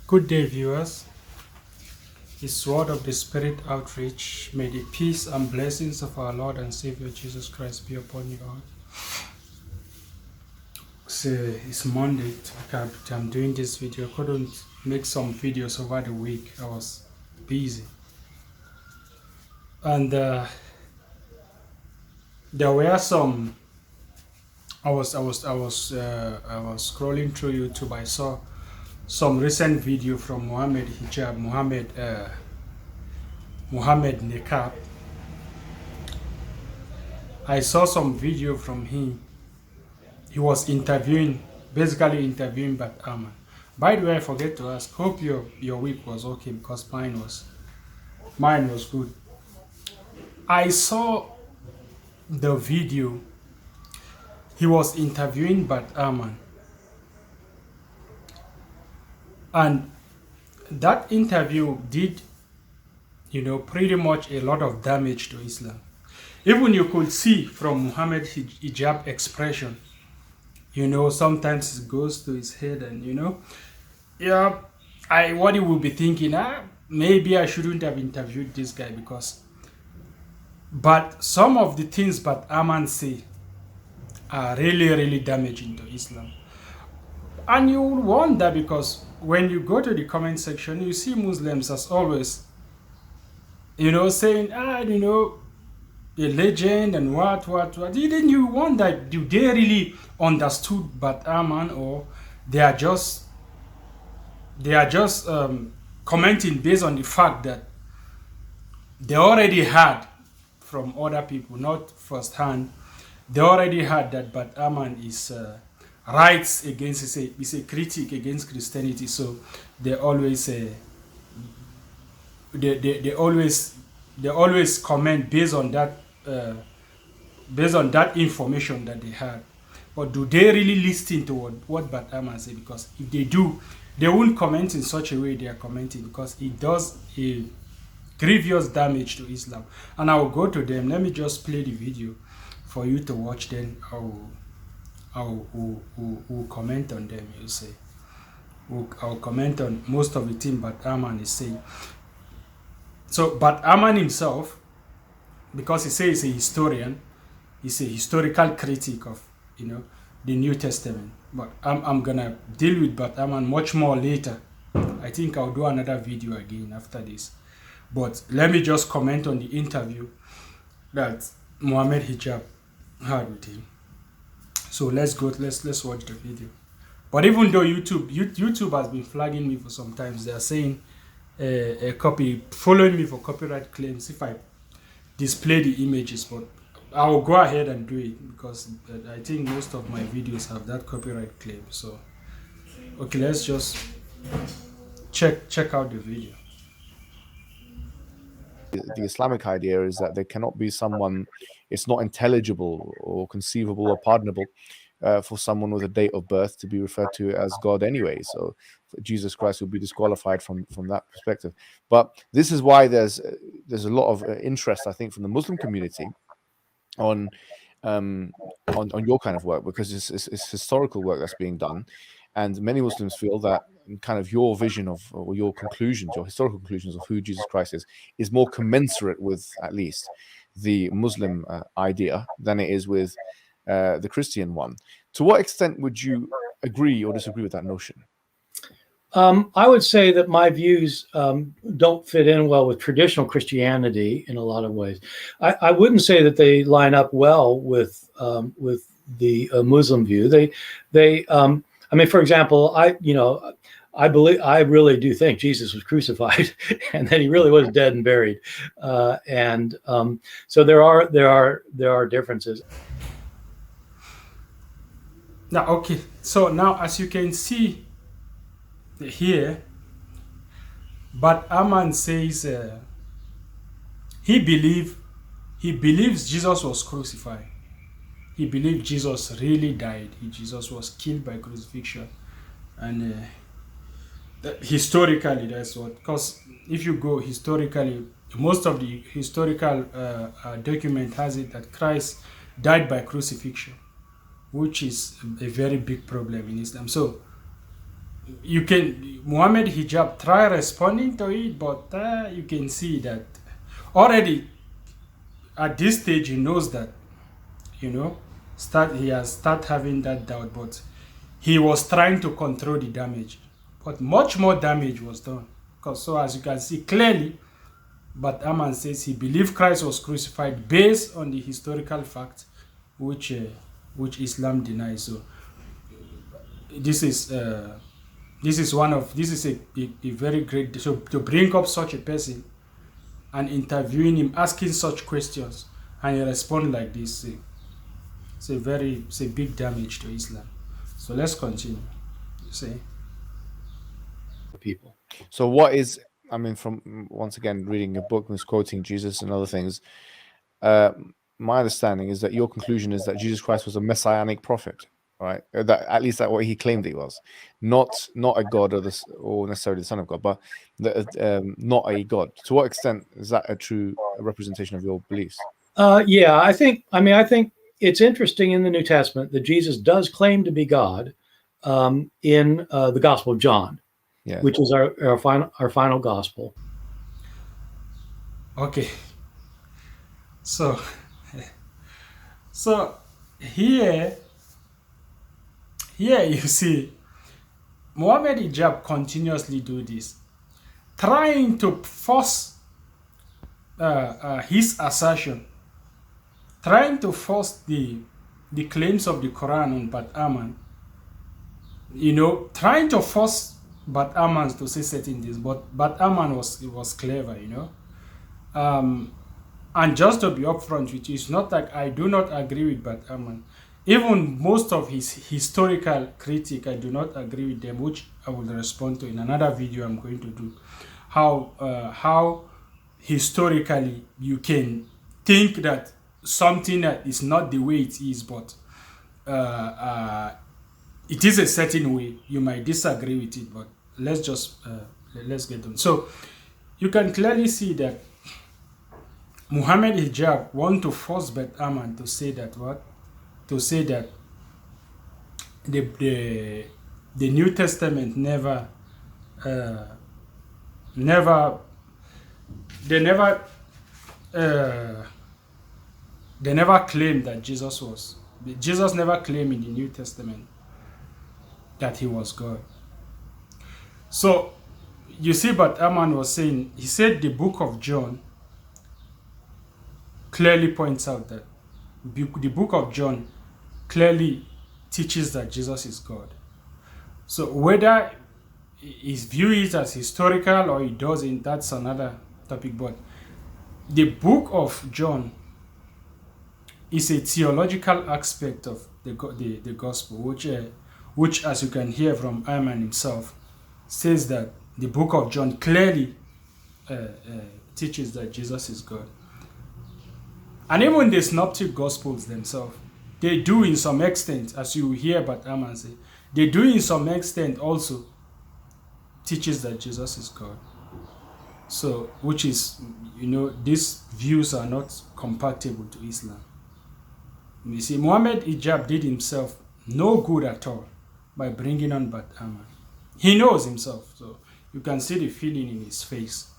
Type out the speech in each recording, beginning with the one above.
Good day, viewers. It's Word of the Spirit Outreach. May the peace and blessings of our Lord and Savior Jesus Christ be upon you all. It's Monday. I'm doing this video. I couldn't make some videos over the week. I was busy, and there were some. I was scrolling through YouTube. I saw some recent video from Mohammed Hijab, Mohammed Hijab. I saw some video from him. He was basically interviewing Bart Erhman. By the way, I forget to ask. Hope your week was okay, because mine was good. I saw the video. He was interviewing Bart Erhman, and that interview did, pretty much a lot of damage to Islam. Even you could see from Mohammed Hijab expression, sometimes it goes to his head, and what he will be thinking, maybe I shouldn't have interviewed this guy, but some of the things Bart Erhman say are really, really damaging to Islam. And you will wonder, because when you go to the comment section, you see Muslims as always, saying, a legend and what. Didn't you wonder, do they really understood Bart Erhman, or they are just commenting based on the fact that they already heard from other people, not firsthand. They already heard that Bart Erhman is writes against, is a critic against Christianity, so they always they always comment based on that information that they had. But do they really listen to what Bart Erhman say? Because if they do, they won't comment in such a way they are commenting, because it does a grievous damage to Islam. And I will go to them. Let me just play the video for you to watch. Then I will comment on them. You say I'll comment on most of the thing Bart Erhman is saying. So Bart Erhman himself, because he says he's a historian, he's a historical critic of the New Testament. But I'm gonna deal with Bart Erhman much more later. I think I'll do another video again after this. But let me just comment on the interview that Mohammed Hijab had with him. So let's watch the video. But even though YouTube has been flagging me for some time, they are saying following me for copyright claims if I display the images. But I will go ahead and do it, because I think most of my videos have that copyright claim. So okay, let's just check out the video. The Islamic idea is that there cannot be someone, it's not intelligible or conceivable or pardonable for someone with a date of birth to be referred to as God anyway. So Jesus Christ will be disqualified from that perspective. But this is why there's a lot of interest, I think, from the Muslim community on your kind of work, because it's historical work that's being done. And many Muslims feel that kind of your vision of, or your conclusions, your historical conclusions of who Jesus Christ is more commensurate with at least the Muslim idea than it is with the Christian one. To what extent would you agree or disagree with that notion? I would say that my views don't fit in well with traditional Christianity in a lot of ways. I wouldn't say that they line up well with the Muslim view. I mean, for example, I really do think Jesus was crucified and that he really was dead and buried. So there are differences. Now, okay. So now, as you can see here, Bart Erhman says he believes Jesus was crucified. He believed Jesus really died. Jesus was killed by crucifixion. And historically, that's what, because if you go historically, most of the historical document has it that Christ died by crucifixion, which is a very big problem in Islam. So Mohammed Hijab try responding to it, but you can see that already at this stage he knows that, he has start having that doubt, but he was trying to control the damage, but much more damage was done. Because so as you can see clearly, Bart Erhman says he believed Christ was crucified based on the historical fact which Islam denies. So this is a very great, so to bring up such a person and interviewing him, asking such questions, and he respond like this. It's a big damage to Islam. So let's continue. Say. People. So what is, I mean, from once again reading your book, misquoting Jesus and other things, my understanding is that your conclusion is that Jesus Christ was a messianic prophet, right? That at least that what he claimed he was, not a god or necessarily the son of God, but not a god. To what extent is that a true representation of your beliefs? Yeah, I think it's interesting in the New Testament that Jesus does claim to be God in the Gospel of John, which is our final gospel. Okay. So here you see Mohammed Hijab continuously do this, trying to force his assertion, trying to force the claims of the Quran on Bart Erhman, trying to force Bart Erhman to say certain things, but Bart Erhman was clever, and just to be upfront with you, it's not like I do not agree with Bart Erhman. Even most of his historical critique, I do not agree with them, which I will respond to in another video I'm going to do. How historically you can think that something that is not the way it is, but it is a certain way. You might disagree with it, but let's get on. So you can clearly see that Mohammed Hijab want to force Bart Erhman to say that the New Testament never claimed that Jesus never claimed in the New Testament that he was God. So you see, Bart Erhman was saying, he said the book of John clearly points out that the book of John clearly teaches that Jesus is God. So whether his view is as historical or he doesn't, that's another topic. But the book of John is a theological aspect of the gospel, which as you can hear from Erhman himself, says that the book of John clearly teaches that Jesus is God. And even the synoptic gospels themselves, they do in some extent, as you hear Bart Erhman say, they do in some extent also teaches that Jesus is God. So, which is, these views are not compatible to Islam. You see, Mohammed Hijab did himself no good at all by bringing on Bart Erhman. He knows himself, so you can see the feeling in his face.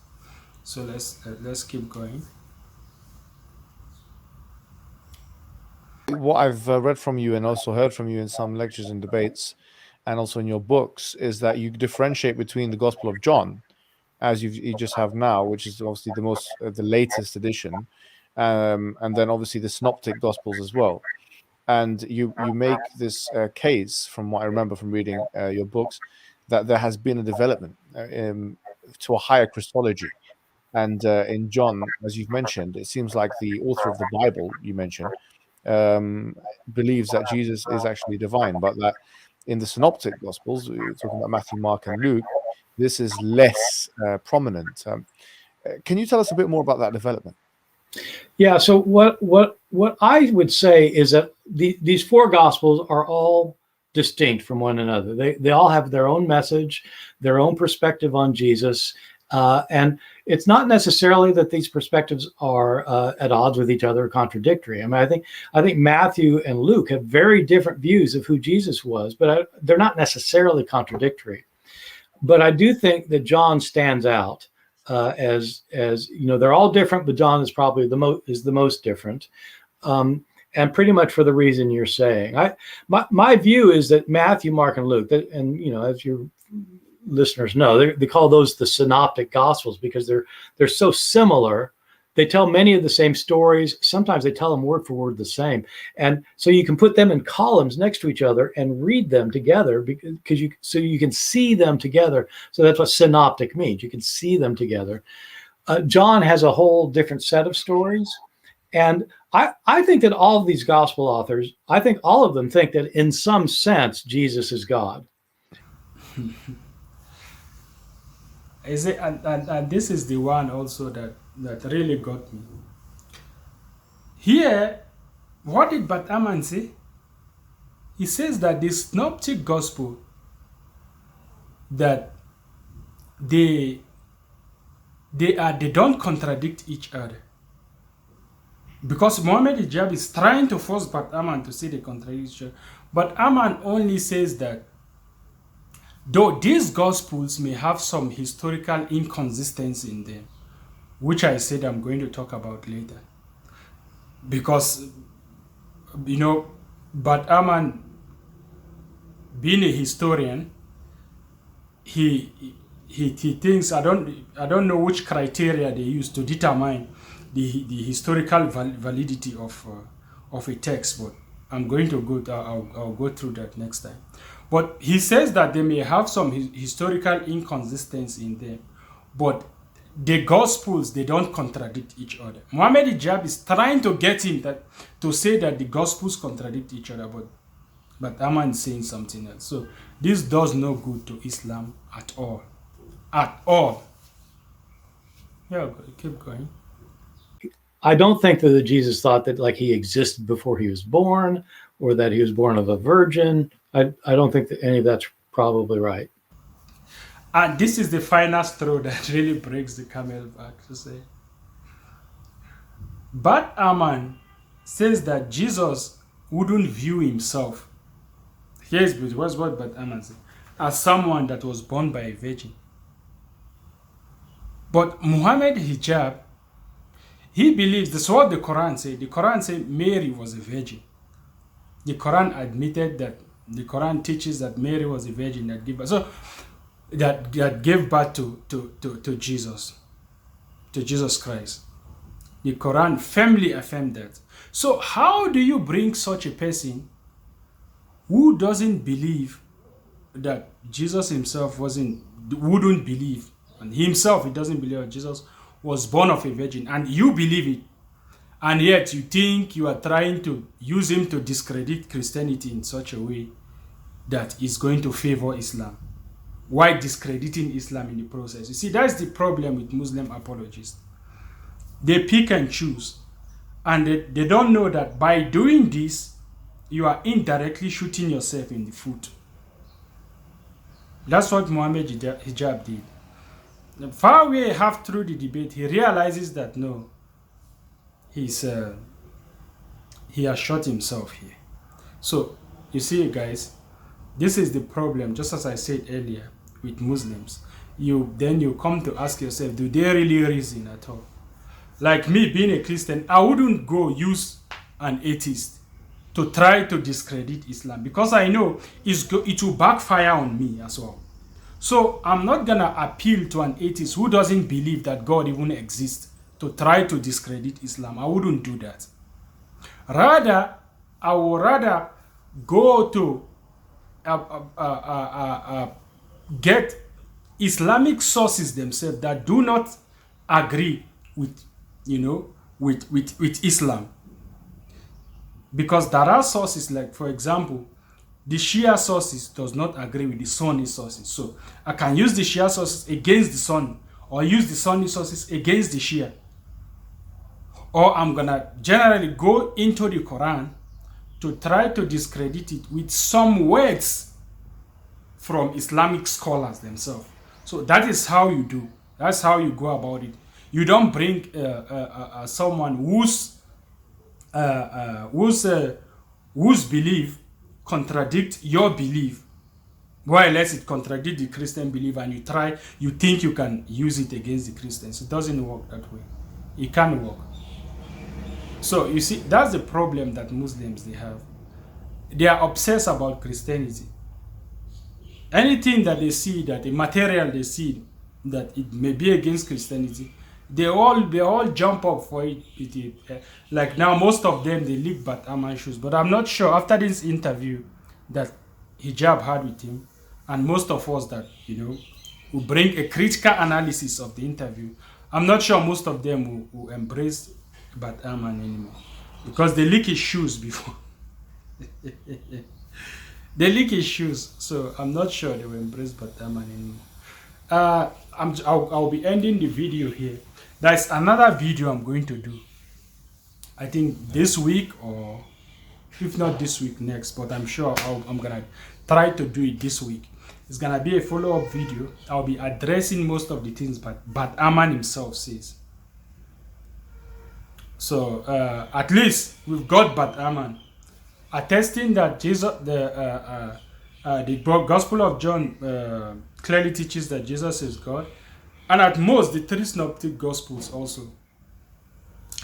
So let's keep going. What I've read from you and also heard from you in some lectures and debates, and also in your books, is that you differentiate between the Gospel of John, as you just have now, which is obviously the latest edition, and then obviously the Synoptic Gospels as well. And you make this case, from what I remember from reading your books, that there has been a development to a higher Christology. And in John, as you've mentioned, it seems like the author of the Bible you mentioned believes that Jesus is actually divine, but that in the Synoptic Gospels, we're talking about Matthew, Mark, and Luke, this is less prominent. Can you tell us a bit more about that development? Yeah. So what I would say is that these four Gospels are all distinct from one another. They all have their own message, their own perspective on Jesus. And it's not necessarily that these perspectives are at odds with each other or contradictory. I mean, I think Matthew and Luke have very different views of who Jesus was, but they're not necessarily contradictory. But I do think that John stands out as you know, they're all different, but John is probably the most different, and pretty much for the reason you're saying. My view is that Matthew, Mark, and Luke, and you know, as your listeners know, they call those the synoptic gospels because they're so similar. They tell many of the same stories. Sometimes they tell them word for word the same. And so you can put them in columns next to each other and read them together because you can see them together. So that's what synoptic means. You can see them together. John has a whole different set of stories. And I think that all of these gospel authors, I think all of them think that in some sense, Jesus is God. Is it, and this is the one also that really got me. Here, what did Bart Erhman say? He says that the synoptic gospel, that they don't contradict each other. Because Mohammed Hijab is trying to force Bart Erhman to say they contradict each other. But Erhman only says that though these gospels may have some historical inconsistency in them, which I said I'm going to talk about later. Because, you know, Bart Erhman, being a historian, he thinks, I don't know which criteria they use to determine the historical validity of a text, but I'm going to I'll go through that next time. But he says that they may have some historical inconsistency in them, but the gospels, they don't contradict each other. Mohammed Hijab is trying to get him to say that the gospels contradict each other, but Erhman is saying something else. So this does no good to Islam at all. At all. Yeah, keep going. I don't think that Jesus thought that like he existed before he was born or that he was born of a virgin. I don't think that any of that's probably right. And this is the final straw that really breaks the camel back, to say. Bart Erhman says that Jesus wouldn't view himself, here's what Bart Erhman says, as someone that was born by a virgin. But Mohammed Hijab, he believes, this is what the Quran says. The Quran says Mary was a virgin. The Quran admitted that, the Quran teaches that Mary was a virgin that gave birth. So that gave birth to Jesus Christ. The Quran firmly affirmed that. So how do you bring such a person who doesn't believe that Jesus himself wouldn't believe, and himself he doesn't believe that Jesus was born of a virgin, and you believe it, and yet you think you are trying to use him to discredit Christianity in such a way that is going to favor Islam, while discrediting Islam in the process? You see, that's the problem with Muslim apologists. They pick and choose, and they don't know that by doing this, you are indirectly shooting yourself in the foot. That's what Mohammed Hijab did. Far away half through the debate, he realizes that no, he has shot himself here. So you see, guys, this is the problem. Just as I said earlier with Muslims, then you come to ask yourself, do they really reason at all? Like me being a Christian, I wouldn't go use an atheist to try to discredit Islam, because I know it will backfire on me as well. So I'm not gonna appeal to an atheist who doesn't believe that God even exists to try to discredit Islam. I wouldn't do that. I would rather go to get Islamic sources themselves that do not agree with Islam. Because there are sources, like for example, the Shia sources does not agree with the Sunni sources. So I can use the Shia sources against the Sunni, or use the Sunni sources against the Shia. Or I'm gonna generally go into the Quran to try to discredit it with some words from Islamic scholars themselves. So that is how you do. That's how you go about it. You don't bring someone whose belief contradict your belief Why unless it contradicts the Christian belief and you think you can use it against the Christians. It doesn't work that way. It can't work. So you see, that's the problem that Muslims they have. They are obsessed about Christianity. Anything that they see, that the material they see that it may be against Christianity, they all jump up for it. Like now, most of them they lick Bart Erhman shoes. But I'm not sure after this interview that Hijab had with him, and most of us that will bring a critical analysis of the interview. I'm not sure most of them will embrace Bart Erhman anymore, because they lick his shoes before. They lick his shoes, so I'm not sure they will embrace Bart Erhman anymore. I'll be ending the video here. There's another video I'm going to do, I think this week, or if not this week, next, but I'm sure I'm gonna try to do it this week. It's gonna be a follow-up video. I'll be addressing most of the things Bart Erhman himself says. So at least we've got Bart Erhman attesting that Jesus, the Gospel of John clearly teaches that Jesus is God, and at most the three synoptic Gospels also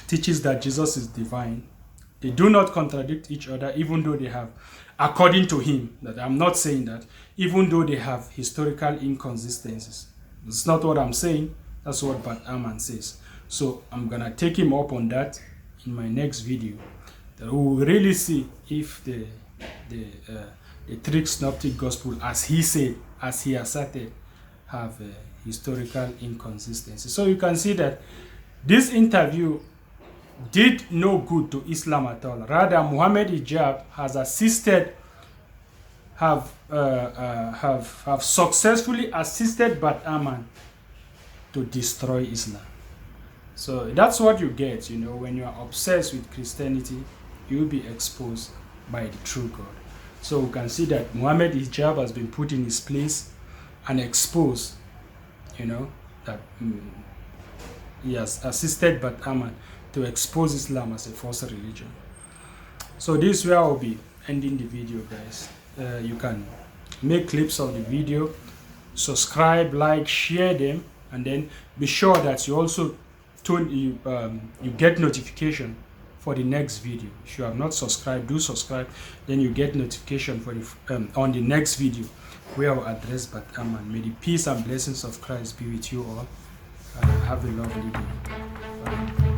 teaches that Jesus is divine. They do not contradict each other, even though they have, according to him, that I'm not saying that, even though they have historical inconsistencies. It's not what I'm saying, that's what Bart Erhman says. So I'm gonna take him up on that in my next video. That we will really see if the three synoptic gospel, as he said, as he asserted, have historical inconsistency. So you can see that this interview did no good to Islam at all. Rather, Mohammed Hijab has assisted, have successfully assisted Bart Erhman to destroy Islam. So that's what you get, when you are obsessed with Christianity, you will be exposed by the true God. So we can see that Mohammed Hijab has been put in his place and exposed, that he has assisted Bart Erhman to expose Islam as a false religion. So this is where I'll be ending the video, guys. You can make clips of the video, subscribe, like, share them, and then be sure that you also you get notification for the next video. If you have not subscribed, do subscribe. Then you get notification for the on the next video where I will address Bart Erhman. May the peace and blessings of Christ be with you all. Have a lovely day. Bye.